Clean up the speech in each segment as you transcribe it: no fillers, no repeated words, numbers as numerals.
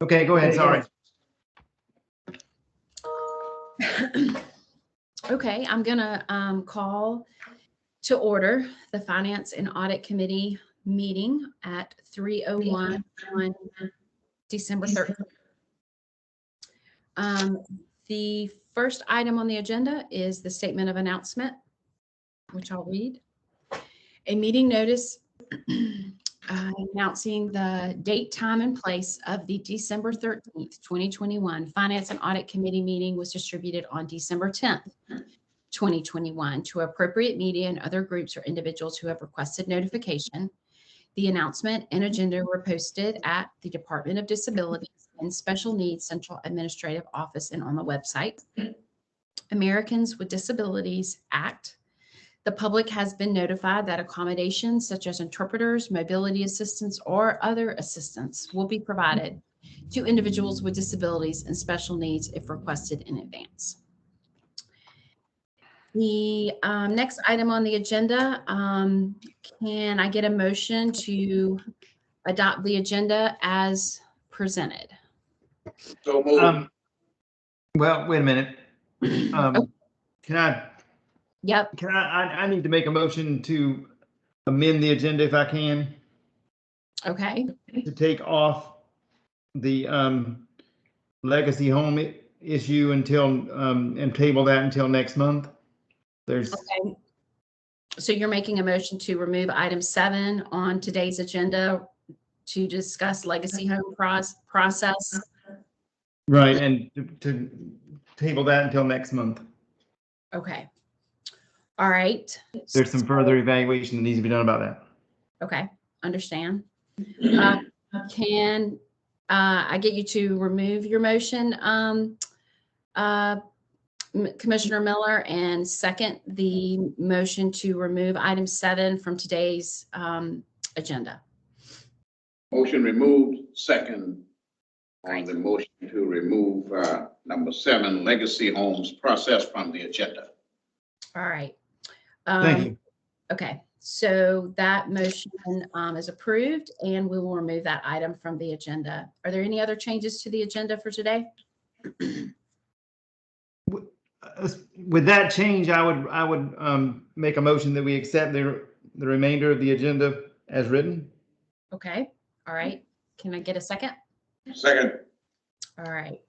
Okay, go ahead, sorry. Okay, I'm gonna call to order the Finance and Audit Committee meeting at 3:01 on December 3rd. The first item on the agenda is the statement of announcement, which I'll read. A meeting notice announcing the date, time, and place of the December 13th, 2021 Finance and Audit Committee meeting was distributed on December 10th, 2021 to appropriate media and other groups or individuals who have requested notification. The announcement and agenda were posted at the Department of Disabilities and Special Needs Central Administrative Office and on the website. Americans with Disabilities Act. The public has been notified that accommodations such as interpreters, mobility assistance, or other assistance will be provided to individuals with disabilities and special needs if requested in advance. The next item on the agenda, can I get a motion to adopt the agenda as presented? So moved. Well, wait a minute. Can I? Yep. Can I need to make a motion to amend the agenda if I can, Okay. to take off the legacy home issue until and table that until next month. There's Okay. So you're making a motion to remove item 7 on today's agenda to discuss legacy home process. right, and to table that until next month. Okay. All right. There's some further evaluation that needs to be done about that. Okay, understand. Can I get you to remove your motion, Commissioner Miller, and second the motion to remove item 7 from today's agenda? Motion removed. Second on the motion to remove number 7, legacy homes process from the agenda. All right. Thank you. Okay, so that motion is approved, and we will remove that item from the agenda. Are there any other changes to the agenda for today? With that change, I would make a motion that we accept the remainder of the agenda as written. Okay, all right. Can I get a second? Second. All right.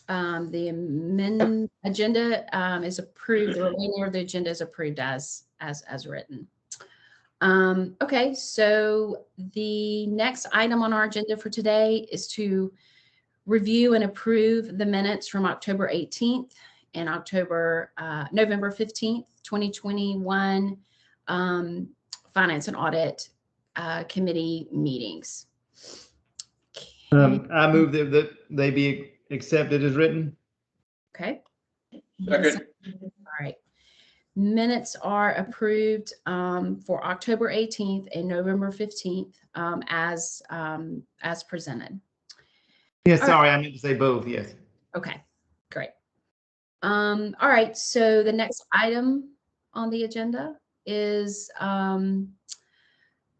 The amendment agenda is approved. The remainder of the agenda is approved as written. Okay, so the next item on our agenda for today is to review and approve the minutes from October 18th and November 15th, 2021 Finance and Audit Committee meetings. I move that they be accepted as written. Okay. Second. All right. Minutes are approved for October 18th and November 15th as presented. Yes, sorry, I meant to say both, yes. Okay, great. All right, so the next item on the agenda is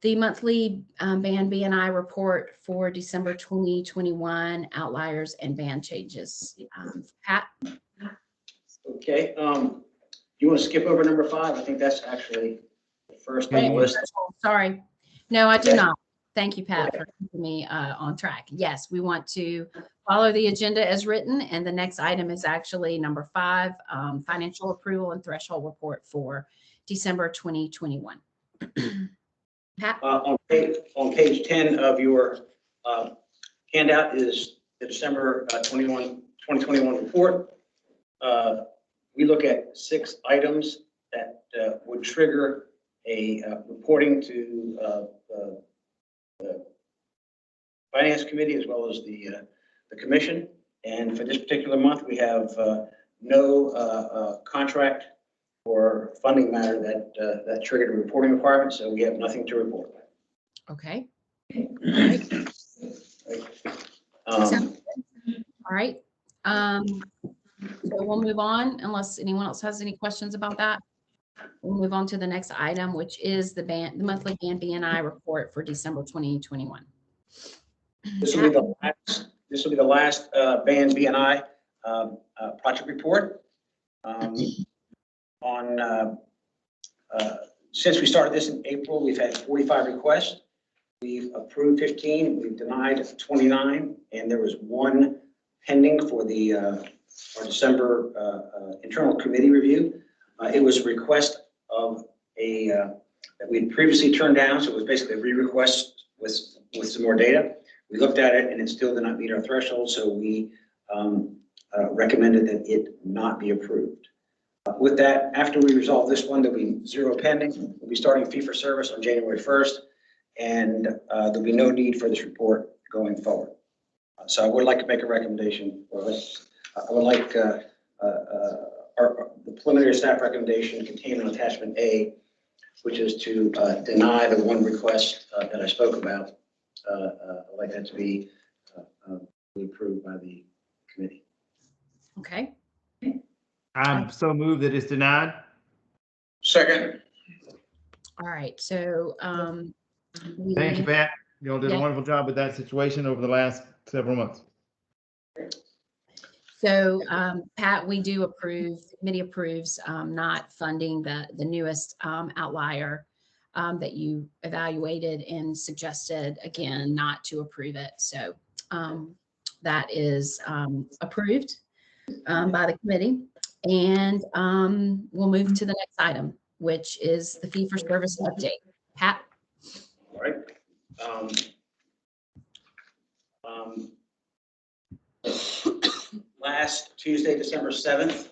the monthly band B&I report for December 2021, outliers and band changes. Pat? Okay, you want to skip over number 5? I think that's actually the first on the list. Sorry. No, I do not. Thank you, Pat, for keeping me on track. Yes, we want to follow the agenda as written, and the next item is actually number 5, financial approval and threshold report for December 2021. Pat? On page 10 of your handout is the December 2021 report. We look at 6 items that would trigger a reporting to the Finance Committee as well as the Commission. And for this particular month, we have no contract or funding matter that triggered a reporting requirement, so we have nothing to report. Okay. All right. All right. So we'll move on unless anyone else has any questions about that. We'll move on to the next item, which is the monthly band B&I report for December 2021. This will be the last This will be the last band BNI project report. Since we started this in April, we've had 45 requests. We've approved 15, we've denied 29, and there was one pending for the our December internal committee review. It was a request of that we had previously turned down, so it was basically a re-request with some more data. We looked at it and it still did not meet our threshold, so we recommended that it not be approved. With that, after we resolve this one, there'll be 0 pending. We'll be starting fee for service on January 1st, and there'll be no need for this report going forward. So I would like to make a recommendation, or I would like the preliminary staff recommendation contained in attachment A, which is to deny the one request that I spoke about. I'd like that to be approved by the committee. Okay. I'm so moved that it's denied. Second. All right. So, Thank you, Pat. You all did a Yeah. wonderful job with that situation over the last several months. So, Pat, we do approve, the committee approves not funding the newest outlier that you evaluated and suggested, again, not to approve it. So that is approved by the committee. And we'll move to the next item, which is the fee for service update. Pat? All right. Last Tuesday, December 7th,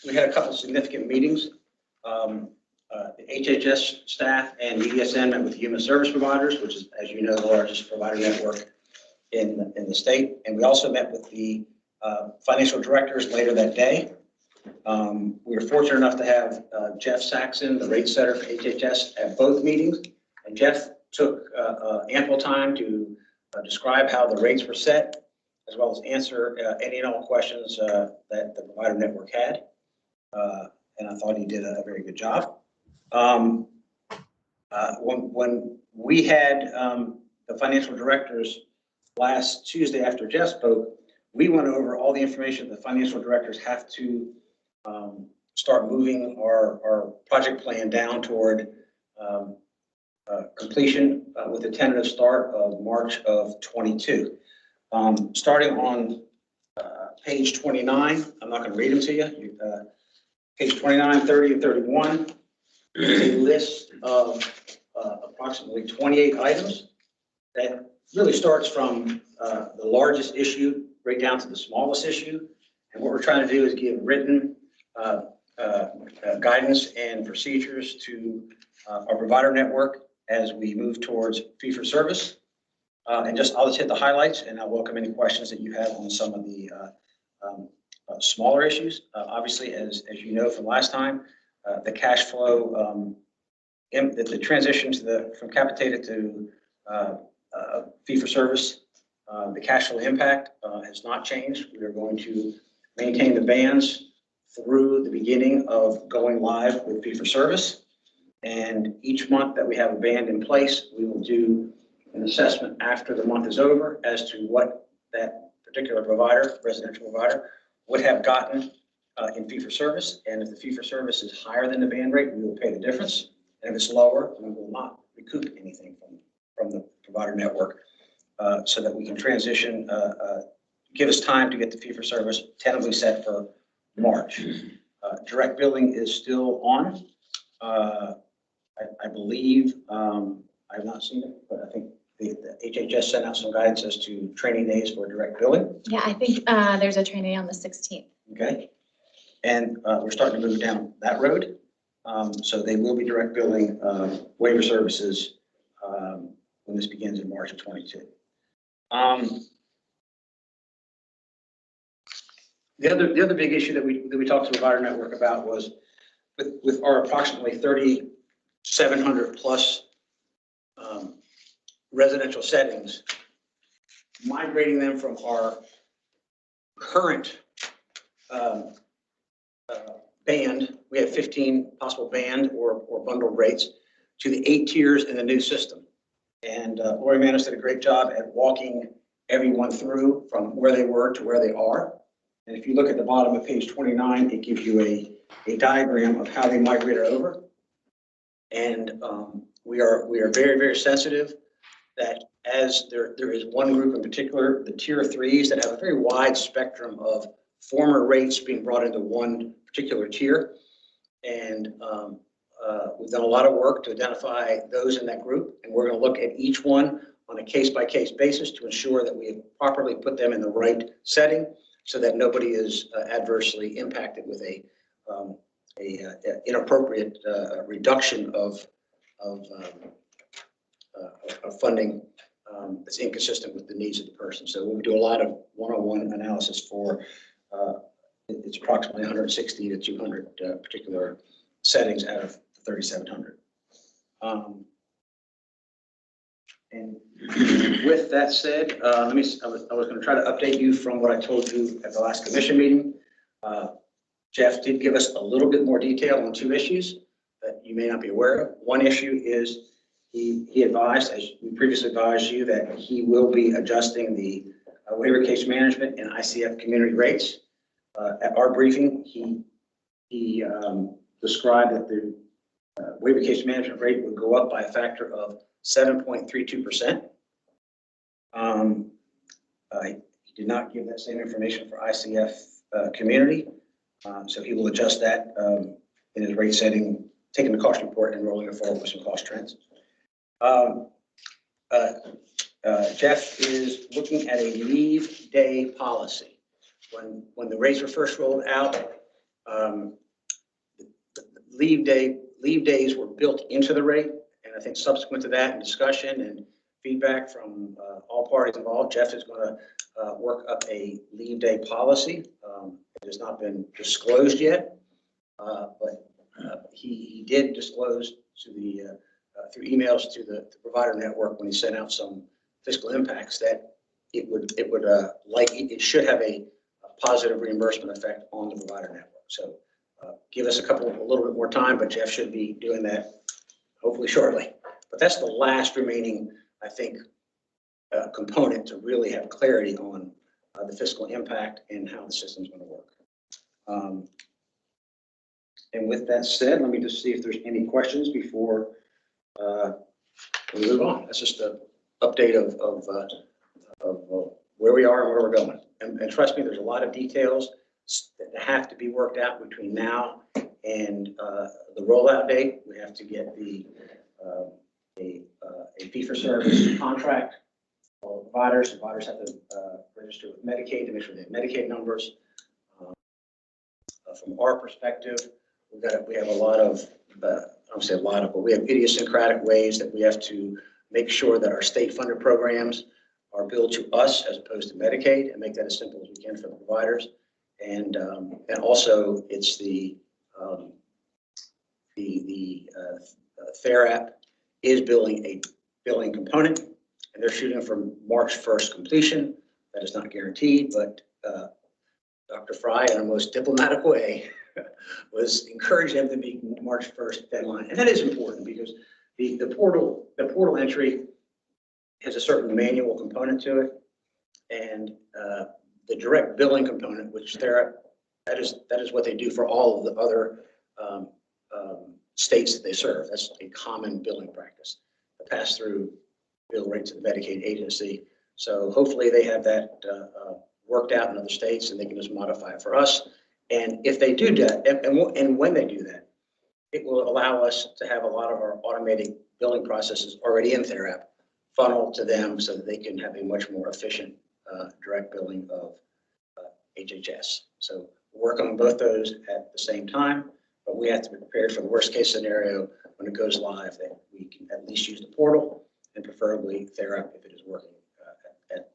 we had a couple of significant meetings. The HHS staff and EDSN met with human service providers, which is, as you know, the largest provider network in the state. And we also met with the financial directors later that day. We were fortunate enough to have Jeff Saxon, the rate setter for HHS, at both meetings. And Jeff took ample time to describe how the rates were set, as well as answer any and all questions that the provider network had. And I thought he did a very good job. When we had the financial directors last Tuesday after Jeff spoke, we went over all the information the financial directors have to start moving our project plan down toward completion with a tentative start of March of 22. Starting on page 29, I'm not going to read them to you. Page 29, 30, and 31 is a list of approximately 28 items that really starts from the largest issue right down to the smallest issue. And what we're trying to do is give written guidance and procedures to our provider network as we move towards fee for service. And I'll just hit the highlights, and I'll welcome any questions that you have on some of the smaller issues. Obviously, as you know from last time, the cash flow, the transition from capitated to fee for service, the cash flow impact has not changed. We are going to maintain the bands through the beginning of going live with fee for service. And each month that we have a band in place, we will do an assessment after the month is over as to what that particular provider, residential provider, would have gotten in fee for service. And if the fee for service is higher than the band rate, we will pay the difference. And if it's lower, we will not recoup anything from the provider network so that we can transition, give us time to get the fee for service tentatively set for March. Direct billing is still on. I believe, I have not seen it, but I think the HHS sent out some guidance as to training days for direct billing. Yeah, I think there's a training on the 16th. Okay. And we're starting to move down that road. So they will be direct billing waiver services when this begins in March of 22. The other big issue that we talked to the provider network about was with our approximately 3,700 plus residential settings, migrating them from our current band, we have 15 possible band or bundled rates, to the 8 tiers in the new system. And Lori Manis did a great job at walking everyone through from where they were to where they are. And if you look at the bottom of page 29, it gives you a diagram of how they migrated over. And we are very, very sensitive that as there is one group in particular, the tier 3s that have a very wide spectrum of former rates being brought into one particular tier. And we've done a lot of work to identify those in that group. And we're going to look at each one on a case-by-case basis to ensure that we have properly put them in the right setting so that nobody is adversely impacted with a inappropriate reduction of funding that's inconsistent with the needs of the person. So we do a lot of one-on-one analysis for it's approximately 160 to 200 particular settings out of 3,700. And with that said, I was going to try to update you from what I told you at the last commission meeting. Jeff did give us a little bit more detail on 2 issues that you may not be aware of. One issue is he advised, as we previously advised you, that he will be adjusting the waiver case management and ICF community rates. At our briefing, he described that the waiver case management rate would go up by a factor of 7.32%. He did not give that same information for ICF community. So he will adjust that in his rate setting, taking the cost report and rolling it forward with some cost trends. Jeff is looking at a leave day policy. When the rates were first rolled out, leave days were built into the rate. And I think subsequent to that and discussion and feedback from all parties involved, Jeff is going to work up a leave day policy. It has not been disclosed yet, but he did disclose to the through emails to the provider network when he sent out some fiscal impacts that it should have a positive reimbursement effect on the provider network. So give us a little bit more time, but Jeff should be doing that hopefully shortly. But that's the last remaining, I think, component to really have clarity on the fiscal impact and how the system's going to work. And with that said, let me just see if there's any questions before we move on. That's just an update of where we are and where we're going. And trust me, there's a lot of details that have to be worked out between now and the rollout date. We have to get a fee-for-service contract for providers. Providers have to register with Medicaid to make sure they have Medicaid numbers. From our perspective, we have a lot of, I don't say a lot of, but we have idiosyncratic ways that we have to make sure that our state-funded programs are billed to us as opposed to Medicaid, and make that as simple as we can for the providers. And also it's the TheraP is billing a billing component, and they're shooting for March 1st completion. That is not guaranteed, but Dr. Fry, in a most diplomatic way, was encouraging them to be March 1st deadline. And that is important because the portal entry has a certain manual component to it, and the direct billing component, which that is what they do for all of the other states that they serve. That's a common billing practice. The pass-through bill rate to the Medicaid agency. So hopefully they have that worked out in other states, and they can just modify it for us. And if they do that, and when they do that, it will allow us to have a lot of our automated billing processes already in TheraP funnel to them so that they can have a much more efficient direct billing of HHS. So we're working on both those at the same time, but we have to be prepared for the worst case scenario when it goes live, that we can at least use the portal, and preferably TheraP if it is working at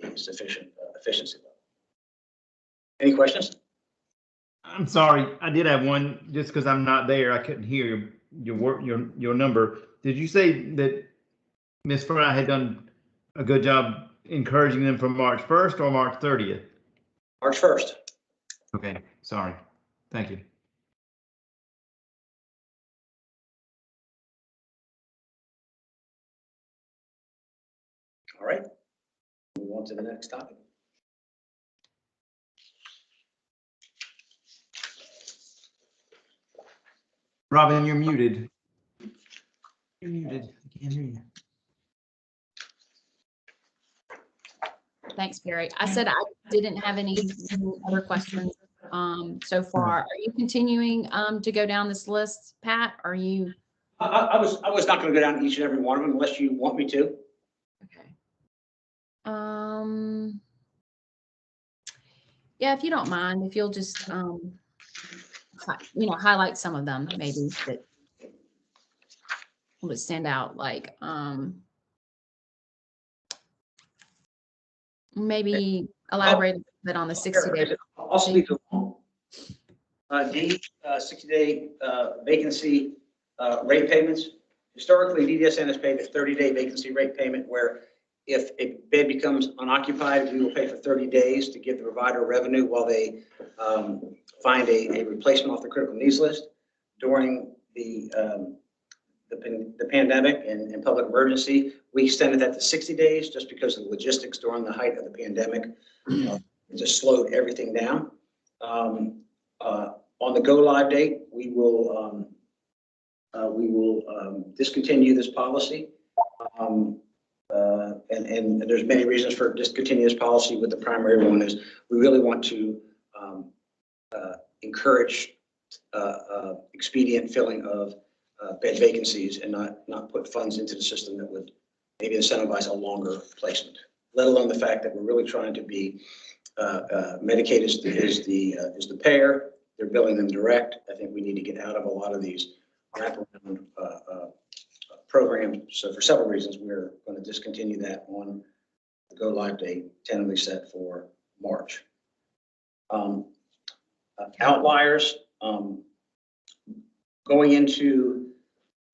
a sufficient efficiency level. Any questions? I'm sorry, I did have one, just because I'm not there, I couldn't hear your number. Did you say that Ms. Fry had done a good job encouraging them from March 1st or March 30th? March 1st. Okay, sorry. Thank you. All right. Move on to the next topic. Robin, you're muted. You're muted. I can't hear you. Thanks, Barry. I said I didn't have any other questions so far. Are you continuing to go down this list, Pat? Are you? I was not going to go down each and every one of them unless you want me to. Okay. Yeah, if you don't mind, if you'll just highlight some of them maybe that would stand out, like maybe elaborate a bit on the 60-day. I'll speak along. D, 60-day vacancy rate payments. Historically, DDSN has paid a 30-day vacancy rate payment where if a bed becomes unoccupied, we will pay for 30 days to give the provider revenue while they find a replacement off the critical needs list. During the pandemic and public emergency, we extended that to 60 days just because of the logistics during the height of the pandemic. It just slowed everything down. On the go live date, we will discontinue this policy. And there's many reasons for discontinuing this policy, but the primary one is we really want to encourage expedient filling of bed vacancies and not put funds into the system that would maybe incentivize a longer placement, let alone the fact that we're really trying to be Medicaid is the payer. They're billing them direct. I think we need to get out of a lot of these wraparound programs. So for several reasons, we're going to discontinue that on the go live date, tentatively set for March. Outliers, going into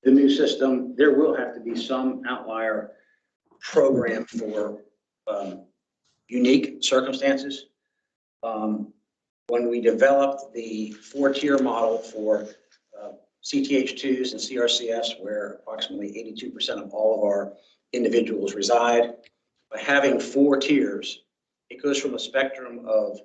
the new system, there will have to be some outlier program for unique circumstances. When we developed the 4-tier model for CTH2s and CRCS, where approximately 82% of all of our individuals reside, by having 4 tiers, it goes from a spectrum of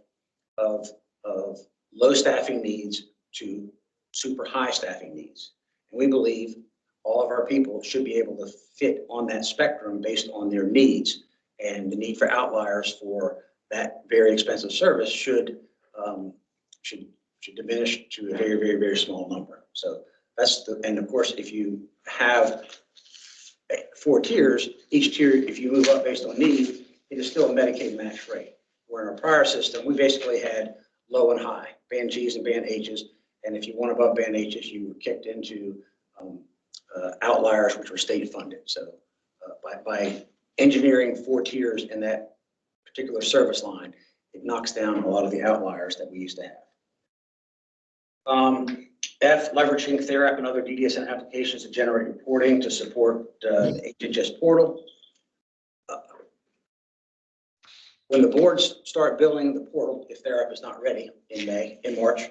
low staffing needs to super high staffing needs. And we believe all of our people should be able to fit on that spectrum based on their needs, and the need for outliers for that very expensive service should diminish to a very, very, very small number. So that's and of course, if you have 4 tiers, each tier, if you move up based on need, it is still a Medicaid match rate. Where in our prior system, we basically had low and high, band Gs and band Hs. And if you went above band Hs, you were kicked into outliers, which were state funded. So by engineering 4 tiers in that particular service line, it knocks down a lot of the outliers that we used to have. F, leveraging TheraP and other DDSN applications to generate reporting to support the HHS portal. When the boards start billing the portal, if TheraP is not ready in March,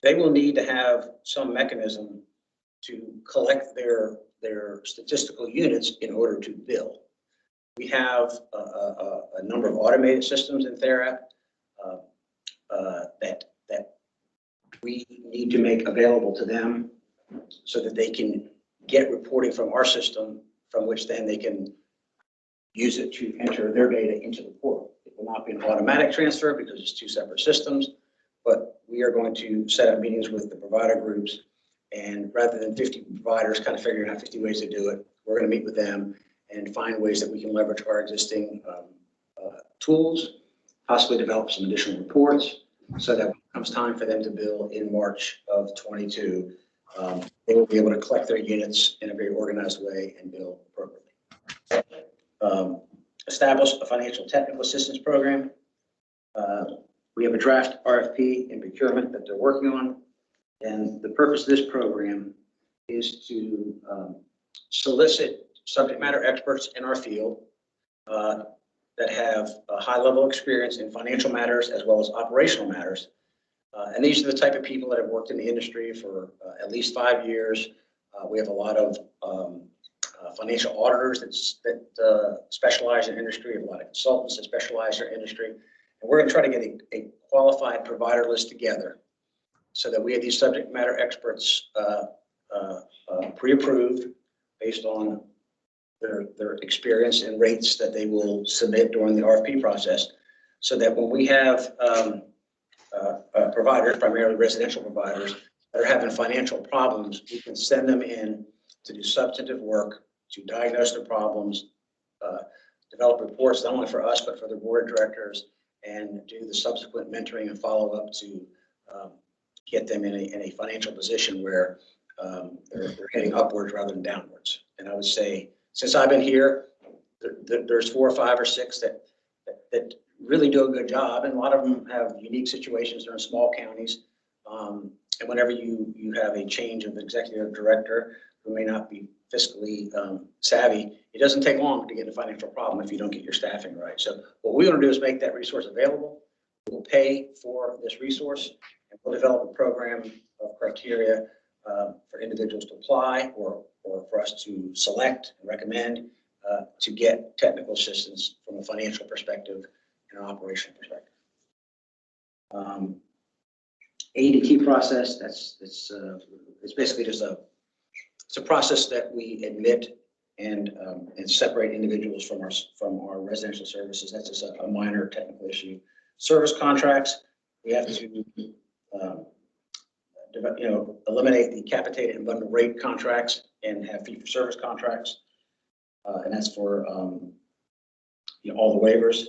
they will need to have some mechanism to collect their statistical units in order to bill. We have a number of automated systems in TheraP that we need to make available to them so that they can get reporting from our system, from which then they can use it to enter their data into the portal. It will not be an automatic transfer because it's 2 separate systems, but we are going to set up meetings with the provider groups, and rather than 50 providers kind of figuring out 50 ways to do it, we're going to meet with them and find ways that we can leverage our existing tools, possibly develop some additional reports, so that when it comes time for them to bill in March of 22, they will be able to collect their units in a very organized way and bill appropriately. Establish a financial technical assistance program. We have a draft RFP in procurement that they're working on, and the purpose of this program is to solicit subject matter experts in our field that have a high level of experience in financial matters as well as operational matters. And these are the type of people that have worked in the industry for at least 5 years. We have a lot of financial auditors that specialize in industry, a lot of consultants that specialize in industry. And we're going to try to get a qualified provider list together so that we have these subject matter experts pre-approved based on their experience and rates that they will submit during the RFP process, so that when we have providers, primarily residential providers, that are having financial problems, we can send them in to do substantive work, to diagnose their problems, develop reports not only for us, but for the board of directors, and do the subsequent mentoring and follow-up to get them in a financial position where they're heading upwards rather than downwards. And I would say, since I've been here, there's 4 or 5 or 6 that really do a good job, and a lot of them have unique situations. They're in small counties, and whenever you have a change of executive director who may not be fiscally savvy, it doesn't take long to get in a financial problem if you don't get your staffing right. So what we want to do is make that resource available. We'll pay for this resource, and we'll develop a program of criteria for individuals to apply or for us to select and recommend to get technical assistance from a financial perspective and an operational perspective. ADT process, it's basically just it's a process that we admit and separate individuals from our residential services. That's just a minor technical issue. Service contracts, we have to eliminate the capitated and bundled rate contracts and have fee-for-service contracts, and that's for all the waivers.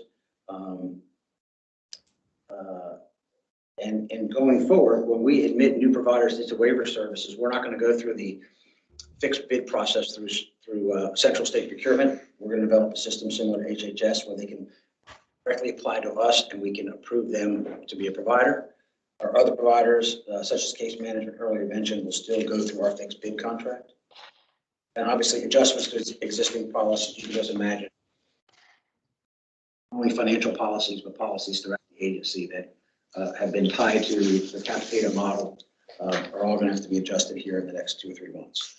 And going forward, when we admit new providers into waiver services, we're not going to go through the fixed bid process through central state procurement. We're going to develop a system similar to HHS where they can directly apply to us and we can approve them to be a provider. Our other providers, such as case management earlier mentioned, will still go through our fixed bid contract. And obviously adjustments to existing policies, you can just imagine. Not only financial policies, but policies throughout the agency that have been tied to the capitated model are all going to have to be adjusted here in the next 2 or 3 months.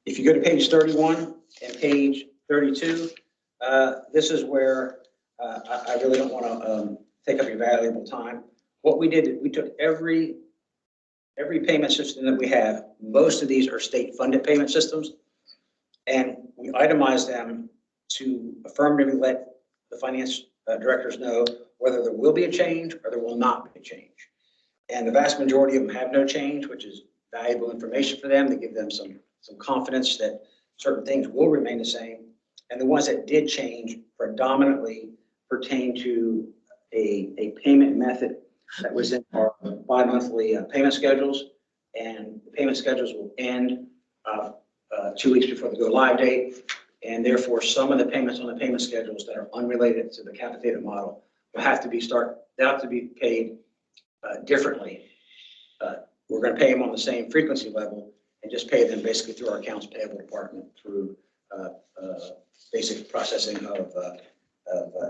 If you go to page 31 and page 32, this is where I really don't want to take up your valuable time. What we did, we took every payment system that we have. Most of these are state-funded payment systems, and we itemized them to affirmatively let the finance directors know whether there will be a change or there will not be a change. And the vast majority of them have no change, which is valuable information for them to give them some confidence that certain things will remain the same. And the ones that did change predominantly pertain to a payment method that was in our bi-monthly payment schedules, and the payment schedules will end 2 weeks before the go live date. And therefore, some of the payments on the payment schedules that are unrelated to the capitated model will have to be paid differently. We're going to pay them on the same frequency level and just pay them basically through our accounts payable department through basic processing of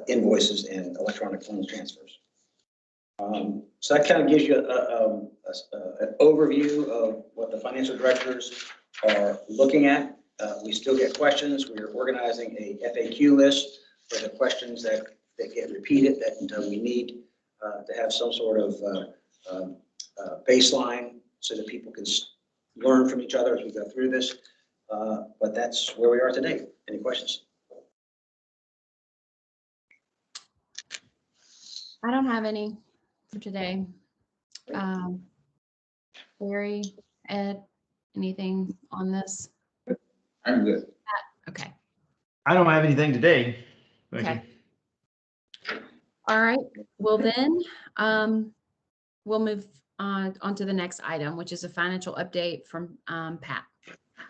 invoices and electronic funds transfers. So that kind of gives you an overview of what the financial directors are looking at. We still get questions. We're organizing a FAQ list for the questions that get repeated that we need to have some sort of baseline so that people can learn from each other as we go through this. But that's where we are today. Any questions? I don't have any for today. Barry, Ed, anything on this? I'm good. Okay. I don't have anything today. Thank you. Okay. All right. Well, then we'll move on to the next item, which is a financial update from Pat.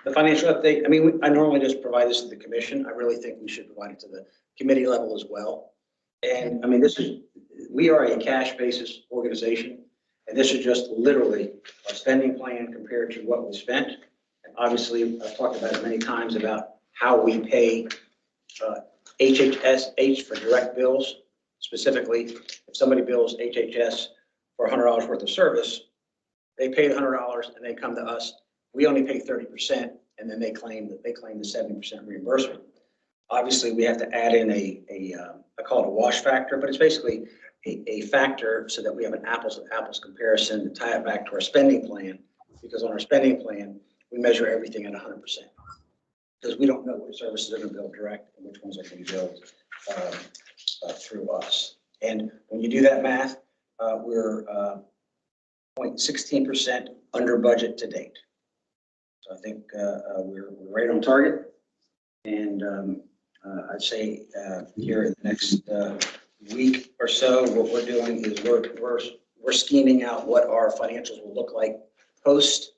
The financial update, I mean, I normally just provide this to the commission. I really think we should provide it to the committee level as well. And I mean, we are a cash basis organization, and this is just literally our spending plan compared to what we spent. And obviously, I've talked about it many times about how we pay HHS for direct bills. Specifically, if somebody bills HHS for $100 worth of service, they pay the $100 and they come to us. We only pay 30%, and then they claim the 70% reimbursement. Obviously, we have to add in I call it a wash factor, but it's basically a factor so that we have an apples to apples comparison to tie it back to our spending plan, because on our spending plan, we measure everything at 100%. Because we don't know which services are going to be billed direct and which ones are going to be billed through us. And when you do that math, we're 0.16% under budget to date. So I think we're right on target. And I'd say here in the next week or so, what we're doing is we're scheming out what our financials will look like post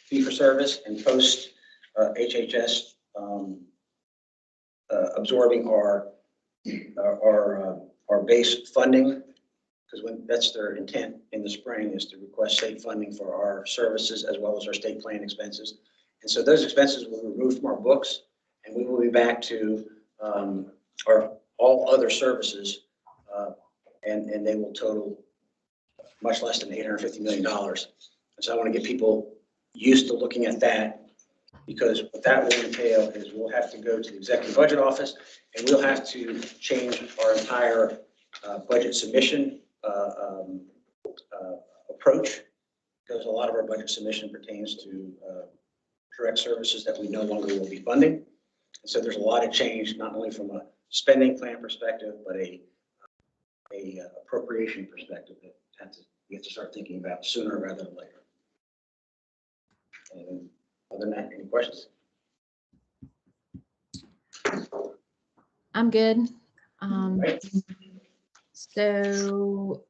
fee for service and post HHS absorbing our base funding, because when that's their intent in the spring is to request state funding for our services as well as our state plan expenses. And so those expenses will be removed from our books, and we will be back to our all other services, and they will total much less than $850 million. And so I want to get people used to looking at that, because what that will entail is we'll have to go to the executive budget office and we'll have to change our entire budget submission approach, because a lot of our budget submission pertains to direct services that we no longer will be funding. And so there's a lot of change, not only from a spending plan perspective, but a appropriation perspective that we have to start thinking about sooner rather than later. And other than that, any questions? I'm good. Right. So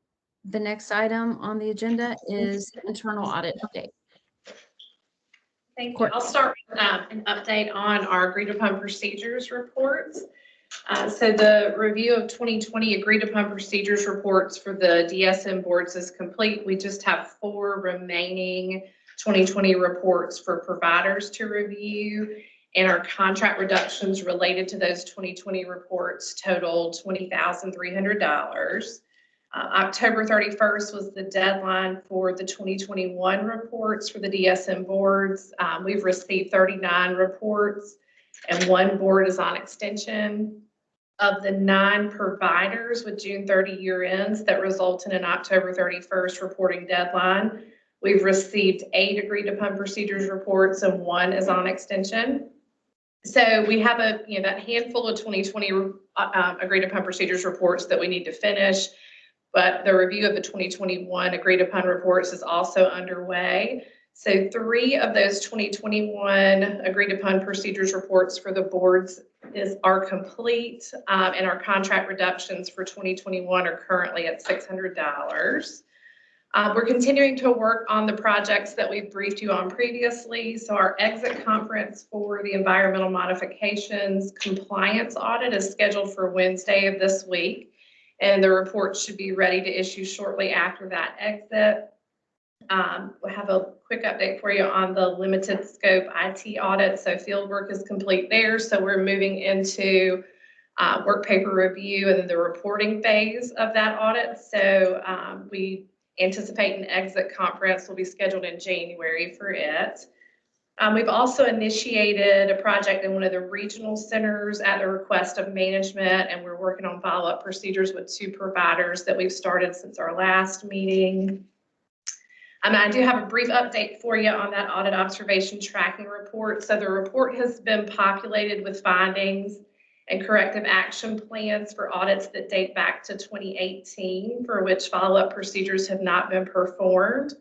the next item on the agenda is internal audit update. Thank you. I'll start with an update on our agreed upon procedures reports. So the review of 2020 agreed upon procedures reports for the DSM boards is complete. We just have 4 remaining 2020 reports for providers to review, and our contract reductions related to those 2020 reports totaled $20,300. October 31st was the deadline for the 2021 reports for the DSM boards. We've received 39 reports and 1 board is on extension. Of the 9 providers with June 30 year ends that result in an October 31st reporting deadline, we've received 8 agreed upon procedures reports and 1 is on extension. So we have that handful of 2020 agreed upon procedures reports that we need to finish. But the review of the 2021 agreed upon reports is also underway. So 3 of those 2021 agreed upon procedures reports for the boards are complete, and our contract reductions for 2021 are currently at $600. We're continuing to work on the projects that we've briefed you on previously. So our exit conference for the environmental modifications compliance audit is scheduled for Wednesday of this week. And the report should be ready to issue shortly after that exit. We'll have a quick update for you on the limited scope IT audit. So field work is complete there. So we're moving into work paper review and then the reporting phase of that audit. So we anticipate an exit conference will be scheduled in January for it. We've also initiated a project in one of the regional centers at the request of management, and we're working on follow-up procedures with 2 providers that we've started since our last meeting. I do have a brief update for you on that audit observation tracking report. So the report has been populated with findings and corrective action plans for audits that date back to 2018, for which follow-up procedures have not been performed.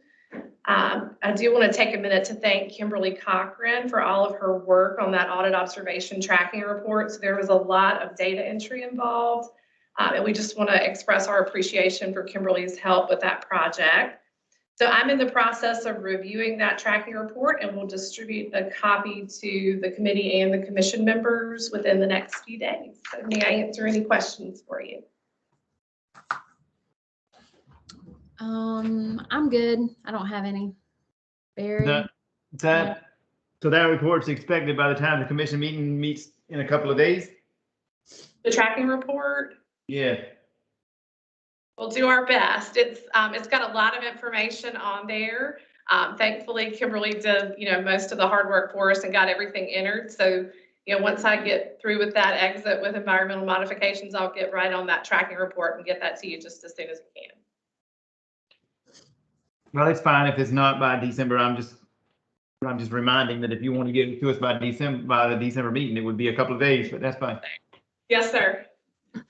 I do want to take a minute to thank Kimberly Cochran for all of her work on that audit observation tracking report. So there was a lot of data entry involved, and we just want to express our appreciation for Kimberly's help with that project. So I'm in the process of reviewing that tracking report, and we'll distribute a copy to the committee and the commission members within the next few days. So may I answer any questions for you? I'm good. I don't have any. Barry? So that report's expected by the time the commission meeting meets in a couple of days? The tracking report? Yeah. We'll do our best. It's got a lot of information on there. Thankfully, Kimberly did, most of the hard work for us and got everything entered. So, once I get through with that exit with environmental modifications, I'll get right on that tracking report and get that to you just as soon as I can. Well, it's fine if it's not by December. I'm just reminding that if you want to get it to us by the December meeting, it would be a couple of days, but that's fine. Yes, sir. I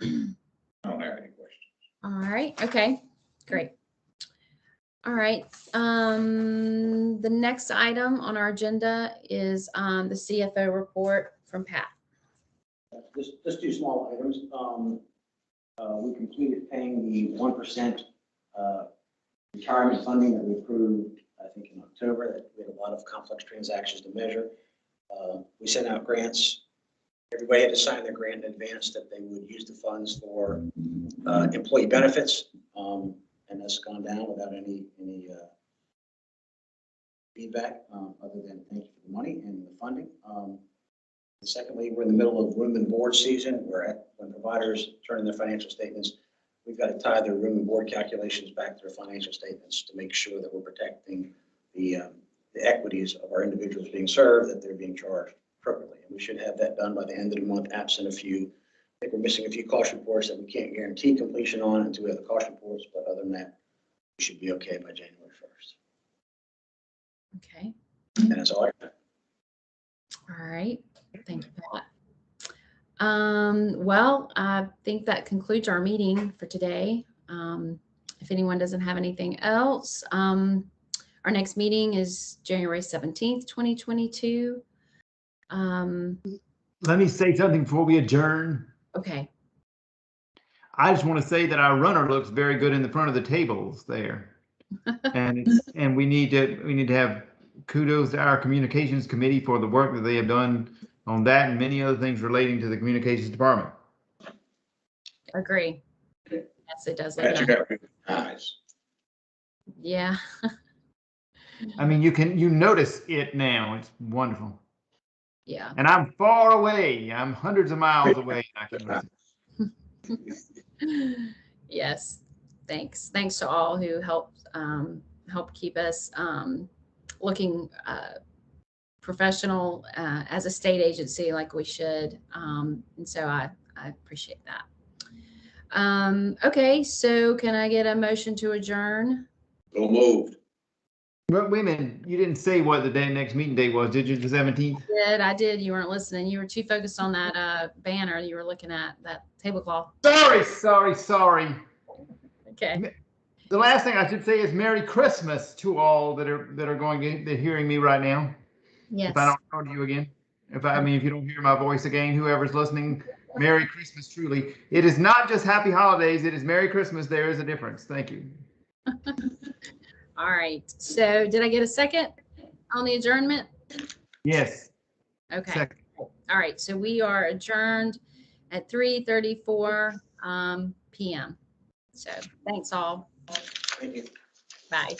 don't have any questions. All right, okay, great. All right, the next item on our agenda is the CFO report from Pat. Just two small items. We completed paying the 1% retirement funding that we approved, I think, in October. That we had a lot of complex transactions to measure. We sent out grants. Everybody had to sign their grant in advance that they would use the funds for employee benefits, and that's gone down without any feedback other than thank you for the money and the funding. Secondly, we're in the middle of room and board season. When providers turn in their financial statements, we've got to tie their room and board calculations back to their financial statements to make sure that we're protecting the equities of our individuals being served, that they're being charged appropriately. And we should have that done by the end of the month, absent a few. I think we're missing a few cost reports that we can't guarantee completion on until we have the cost reports, but other than that, we should be okay by January 1st. Okay, And that's all I got. all right, thank you, Pat. Well, I think that concludes our meeting for today. If anyone doesn't have anything else, our next meeting is January 17th, 2022. Let me say something before we adjourn. Okay, I just want to say that our runner looks very good in the front of the tables there. And we need to have kudos to our communications committee for the work that they have done on that and many other things relating to the communications department. agree. Yes, it does look Pat, you nice. got big eyes. Yeah, I mean, you notice it now. It's wonderful. yeah. And I'm far away. I'm hundreds of miles away. I can listen. Yes, thanks. Thanks to all who helped keep us looking professional as a state agency like we should. And so I appreciate that. Okay, so can I get a motion to adjourn? So moved. But wait a minute, you didn't say what the next meeting date was, did you? The 17th? I did. You weren't listening. You were too focused on that banner. You were looking at that tablecloth. Sorry. Okay. The last thing I should say is Merry Christmas to all that are going to hearing me right now. Yes. If I don't talk to you again, if you don't hear my voice again, whoever's listening, Merry Christmas. Truly, it is not just Happy Holidays. It is Merry Christmas. There is a difference. Thank you. All right. So did I get a second on the adjournment? Yes. Okay. Second. All right. So we are adjourned at 3:34 p.m. So thanks all. Thank you. Bye.